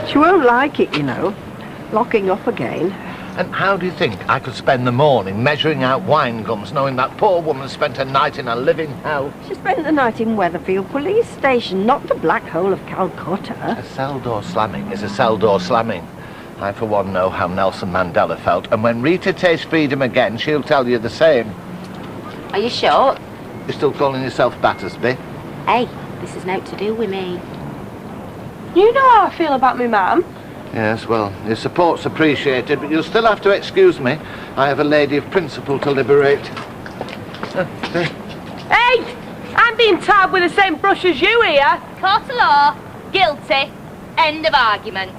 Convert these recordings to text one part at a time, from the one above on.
She won't like it, you know. Locking up again. And how do you think I could spend the morning measuring out wine gums, knowing that poor woman spent a night in a living hell? She spent the night in Weatherfield Police Station, not the black hole of Calcutta. A cell door slamming is a cell door slamming. I, for one, know how Nelson Mandela felt, and when Rita tastes freedom again, she'll tell you the same. Are you sure? You're still calling yourself Battersby? Hey, this is naught to do with me. You know how I feel about me, ma'am. Yes, well, your support's appreciated, but you'll still have to excuse me. I have a lady of principle to liberate. Hey! I'm being tarred with the same brush as you here. Court of law, guilty, end of argument.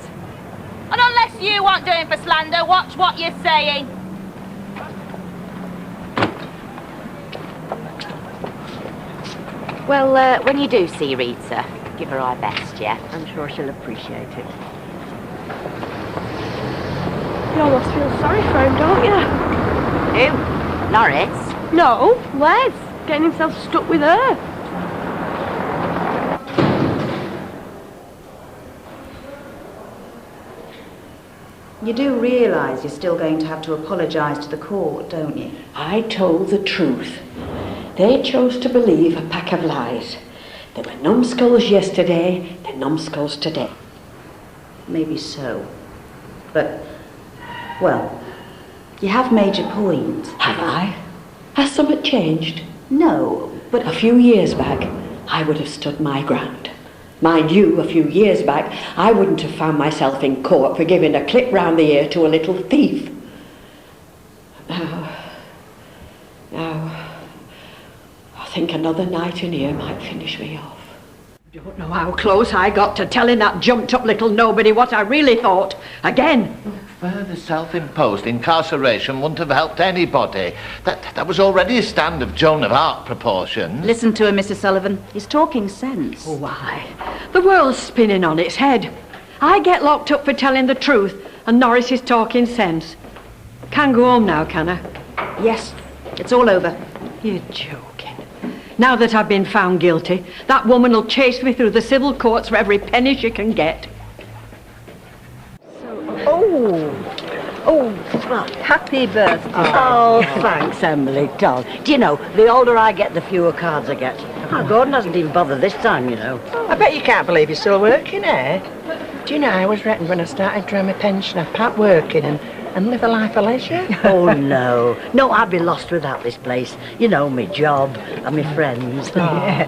And unless you want doing for slander, watch what you're saying. Well, when you do see Rita, give her our best, yeah? I'm sure she'll appreciate it. You almost feel sorry for him, don't you? Who? Norris? No, Wes. Getting himself stuck with her. You do realise you're still going to have to apologise to the court, don't you? I told the truth. They chose to believe a pack of lies. They were numbskulls yesterday, they're numbskulls today. Maybe so. But, well, you have made your point. Have I? Has something changed? No, but a few years back, I would have stood my ground. Mind you, a few years back, I wouldn't have found myself in court for giving a clip round the ear to a little thief. Now, I think another night in here might finish me off. I don't know how close I got to telling that jumped-up little nobody what I really thought. Again. Further self-imposed incarceration wouldn't have helped anybody. That was already a stand of Joan of Arc proportions. Listen to him, Mr. Sullivan. He's talking sense. Why? The world's spinning on its head. I get locked up for telling the truth, and Norris is talking sense. Can't go home now, can I? Yes, it's all over. You're joking. Now that I've been found guilty, that woman will chase me through the civil courts for every penny she can get. Oh, well, happy birthday. Oh, thanks, Emily, doll. Do you know, the older I get, the fewer cards I get. Oh, Gordon hasn't even bothered this time, you know. I bet you can't believe you're still working, eh? Do you know, I always reckoned when I started drawing my pension, I'd part working and live a life of leisure. Oh, no. No, I'd be lost without this place. You know, my job and my friends. Oh. Yeah.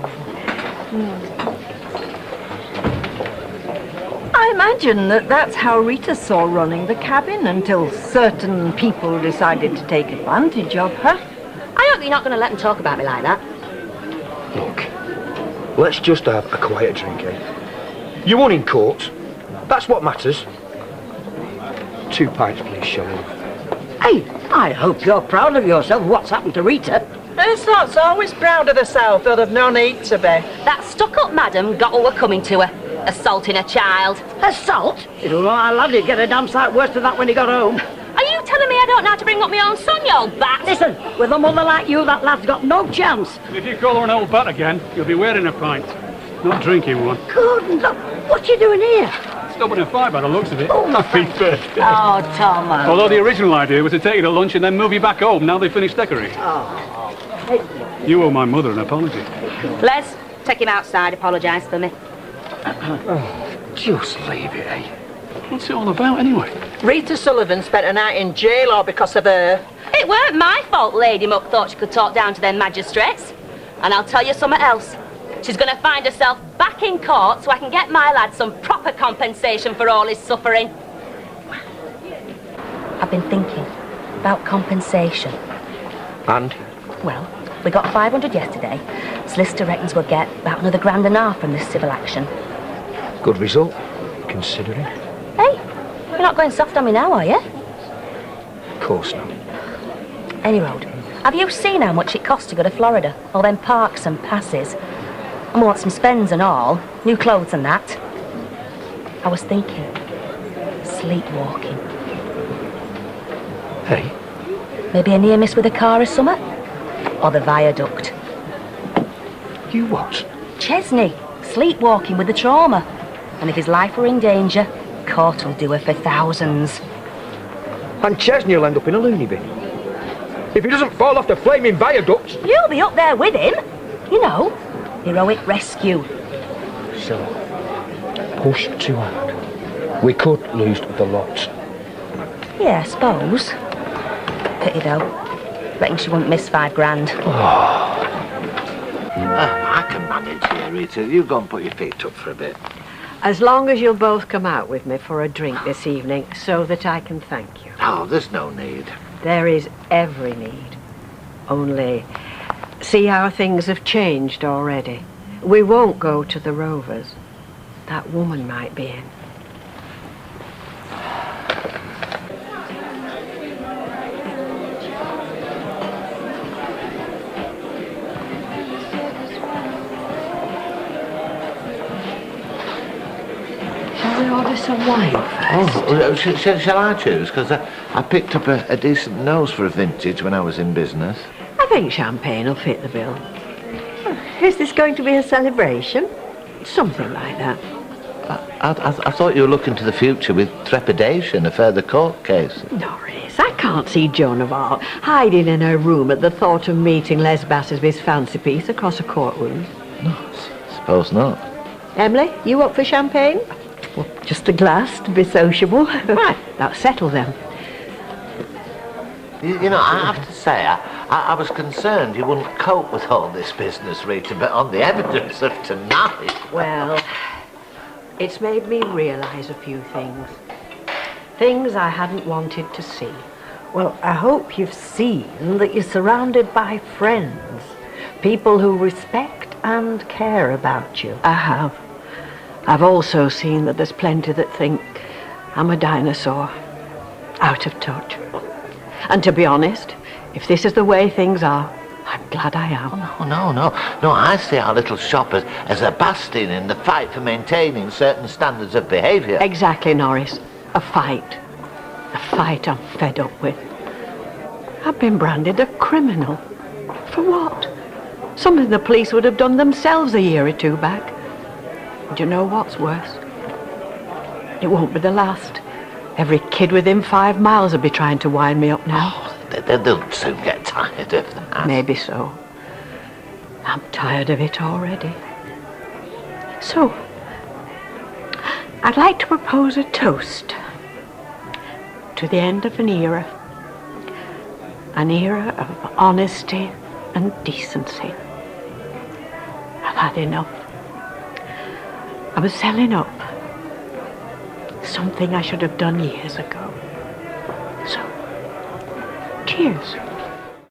I imagine that's how Rita saw running the cabin until certain people decided to take advantage of her. I hope you're not going to let them talk about me like that. Look, let's just have a quiet drink, eh? You won in court. That's what matters. 2 pints, please, Shelley. Hey, I hope you're proud of yourself. What's happened to Rita? This lot's always proud of herself, though they've no need to be. That stuck-up madam got all the coming to her. Assaulting a child. Assault? You don't know how lad you'd get a damn sight worse than that when he got home. Are you telling me I don't know how to bring up my own son, you old bat? Listen, with a mother like you, that lad's got no chance. If you call her an old bat again, you'll be wearing a pint. Not drinking one. Good, look, what you doing here? Stopping a fight by the looks of it. Oh, happy birthday. Oh, Thomas. Although the original idea was to take you to lunch and then move you back home now they finished decorating. Oh. You owe my mother an apology. Les, take him outside, apologise for me. Just leave it, eh? What's it all about, anyway? Rita Sullivan spent a night in jail all because of her. It weren't my fault Lady Muck thought she could talk down to them magistrates. And I'll tell you something else. She's going to find herself back in court so I can get my lad some proper compensation for all his suffering. I've been thinking about compensation. And? Well, we got 500 yesterday. Solicitor reckons we'll get about another £1.5 from this civil action. Good result, considering. Hey, you're not going soft on me now, are you? Of course not. Any road. Have you seen how much it costs to go to Florida? All them parks and passes. And we want some spends and all. New clothes and that. I was thinking, sleepwalking. Hey? Maybe a near miss with a car or something? Or the viaduct. You what? Chesney, sleepwalking with the trauma. And if his life were in danger, court will do her for thousands. And Chesney will end up in a loony bin. If he doesn't fall off the flaming viaduct. You'll be up there with him. You know, heroic rescue. So, pushed too hard. We could lose the lot. Yeah, I suppose. Pity though. Reckon she wouldn't miss £5 grand. I can manage here, Rita. You go and put your feet up for a bit. As long as you'll both come out with me for a drink this evening so that I can thank you. Oh, there's no need. There is every need. Only, see how things have changed already. We won't go to the Rovers. That woman might be in. Shall we order some wine first? Shall I choose? Because I picked up a decent nose for a vintage when I was in business. I think champagne will fit the bill. Is this going to be a celebration? Something like that. I thought you were looking to the future with trepidation, a further court case. Norris, I can't see Joan of Arc hiding in her room at the thought of meeting Les Battersby's fancy piece across a courtroom. No, suppose not. Emily, you up for champagne? Well, just a glass to be sociable. Right, that'll settle them. You know, I have to say, I was concerned you wouldn't cope with all this business, Rita, but on the evidence of tonight... Well, it's made me realise a few things. Things I hadn't wanted to see. Well, I hope you've seen that you're surrounded by friends. People who respect and care about you. I have. I've also seen that there's plenty that think I'm a dinosaur, out of touch. And to be honest, if this is the way things are, I'm glad I am. Oh, no, I see our little shop as a bastion in the fight for maintaining certain standards of behaviour. Exactly, Norris. A fight. A fight I'm fed up with. I've been branded a criminal. For what? Something the police would have done themselves a year or two back. Do you know what's worse? It won't be the last. Every kid within 5 miles will be trying to wind me up now. Oh, they'll soon get tired of that. Maybe so. I'm tired of it already. So, I'd like to propose a toast to the end of an era. An era of honesty and decency. I've had enough. I was selling up. Something I should have done years ago. So, cheers.